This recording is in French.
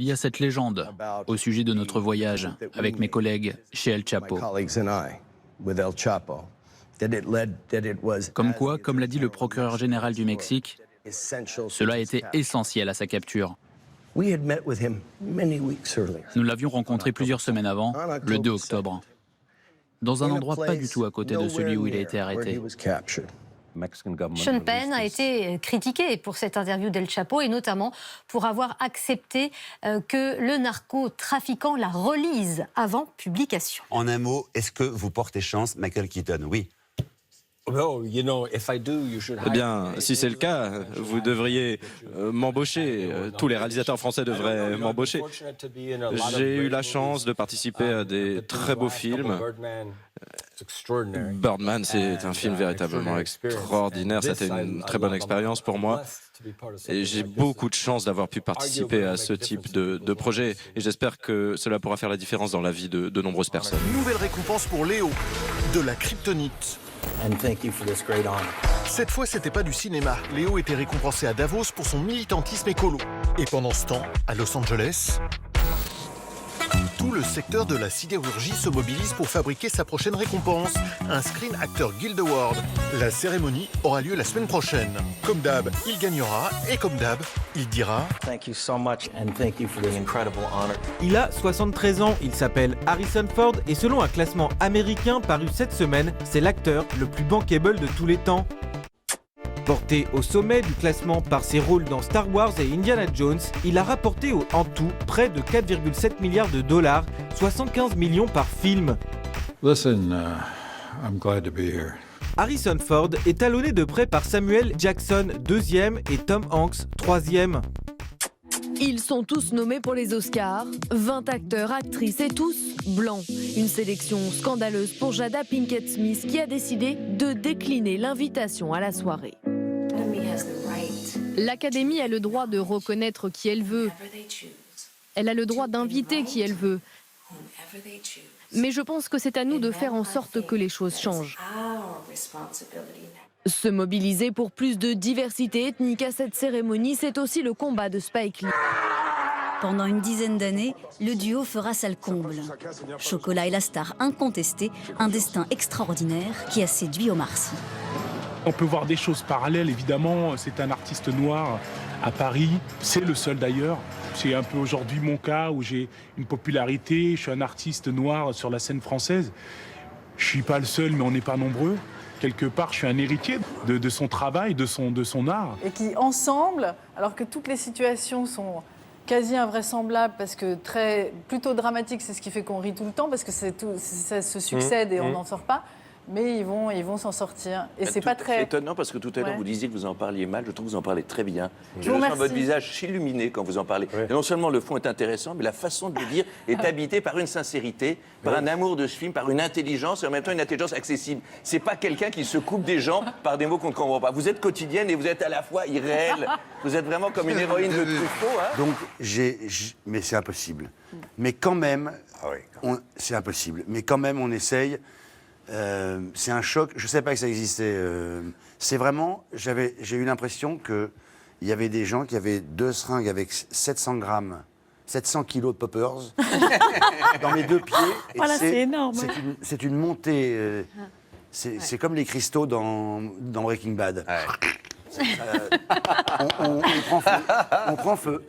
Il y a cette légende au sujet de notre voyage avec mes collègues chez El Chapo. Comme quoi, comme l'a dit le procureur général du Mexique, cela a été essentiel à sa capture. Nous l'avions rencontré plusieurs semaines avant, le 2 octobre, dans un endroit pas du tout à côté de celui où il a été arrêté. Sean Penn a été critiqué pour cette interview d'El Chapo et notamment pour avoir accepté que le narcotrafiquant la relise avant publication. En un mot, est-ce que vous portez chance, Michael Keaton? Oui. Eh bien, si c'est le cas, vous devriez m'embaucher. Tous les réalisateurs français devraient m'embaucher. J'ai eu la chance de participer à des très beaux films. Birdman, c'est un film véritablement extraordinaire. C'était une très bonne expérience pour moi. Et j'ai beaucoup de chance d'avoir pu participer à ce type de projet. Et j'espère que cela pourra faire la différence dans la vie de nombreuses personnes. Nouvelle récompense pour Léo, de la kryptonite. Cette fois, c'était pas du cinéma. Léo était récompensé à Davos pour son militantisme écolo. Et pendant ce temps, à Los Angeles, tout le secteur de la sidérurgie se mobilise pour fabriquer sa prochaine récompense, un Screen Actor Guild Award. La cérémonie aura lieu la semaine prochaine. Comme d'hab, il gagnera et comme d'hab, il dira « Thank you so much and thank you for this incredible honor ». Il a 73 ans, il s'appelle Harrison Ford et selon un classement américain paru cette semaine, c'est l'acteur le plus bankable de tous les temps. Porté au sommet du classement par ses rôles dans Star Wars et Indiana Jones, il a rapporté en tout près de 4,7 milliards de dollars, 75 millions par film. Listen, I'm glad to be here. Harrison Ford est talonné de près par Samuel Jackson, 2e, et Tom Hanks, 3e. Ils sont tous nommés pour les Oscars, 20 acteurs, actrices et tous blancs. Une sélection scandaleuse pour Jada Pinkett Smith qui a décidé de décliner l'invitation à la soirée. L'Académie a le droit de reconnaître qui elle veut. Elle a le droit d'inviter qui elle veut. Mais je pense que c'est à nous de faire en sorte que les choses changent. Se mobiliser pour plus de diversité ethnique à cette cérémonie, c'est aussi le combat de Spike Lee. Pendant une dizaine d'années, le duo fera salle comble. Chocolat est la star incontestée, un destin extraordinaire qui a séduit Omar Sy. On peut voir des choses parallèles, évidemment. C'est un artiste noir à Paris. C'est le seul d'ailleurs. C'est un peu aujourd'hui mon cas où j'ai une popularité. Je suis un artiste noir sur la scène française. Je ne suis pas le seul, mais on n'est pas nombreux. Quelque part, je suis un héritier de son travail, de son art. Et qui, ensemble, alors que toutes les situations sont quasi invraisemblables, parce que plutôt dramatiques, c'est ce qui fait qu'on rit tout le temps, parce que ça se succède et on n'en sort pas. Mais ils vont s'en sortir. Et c'est pas très... étonnant parce que tout à l'heure, vous disiez que vous en parliez mal. Je trouve que vous en parlez très bien. Je vous sens votre visage s'illuminer quand vous en parlez. Et non seulement le fond est intéressant, mais la façon de le dire est habitée par une sincérité, par un amour de ce film, par une intelligence et en même temps une intelligence accessible. C'est pas quelqu'un qui se coupe des gens par des mots qu'on ne comprend pas. Vous êtes quotidienne et vous êtes à la fois irréelle. Vous êtes vraiment comme une héroïne de Truffaut. Hein. Donc, mais c'est impossible. Mais quand même, c'est impossible. Mais quand même, on essaye. C'est un choc. Je ne savais pas que ça existait. C'est vraiment... J'ai eu l'impression qu'il y avait des gens qui avaient 2 seringues avec 700 grammes, 700 kilos de poppers dans mes 2 pieds. Et voilà, c'est énorme. C'est une montée... c'est comme les cristaux dans Breaking Bad. On prend feu.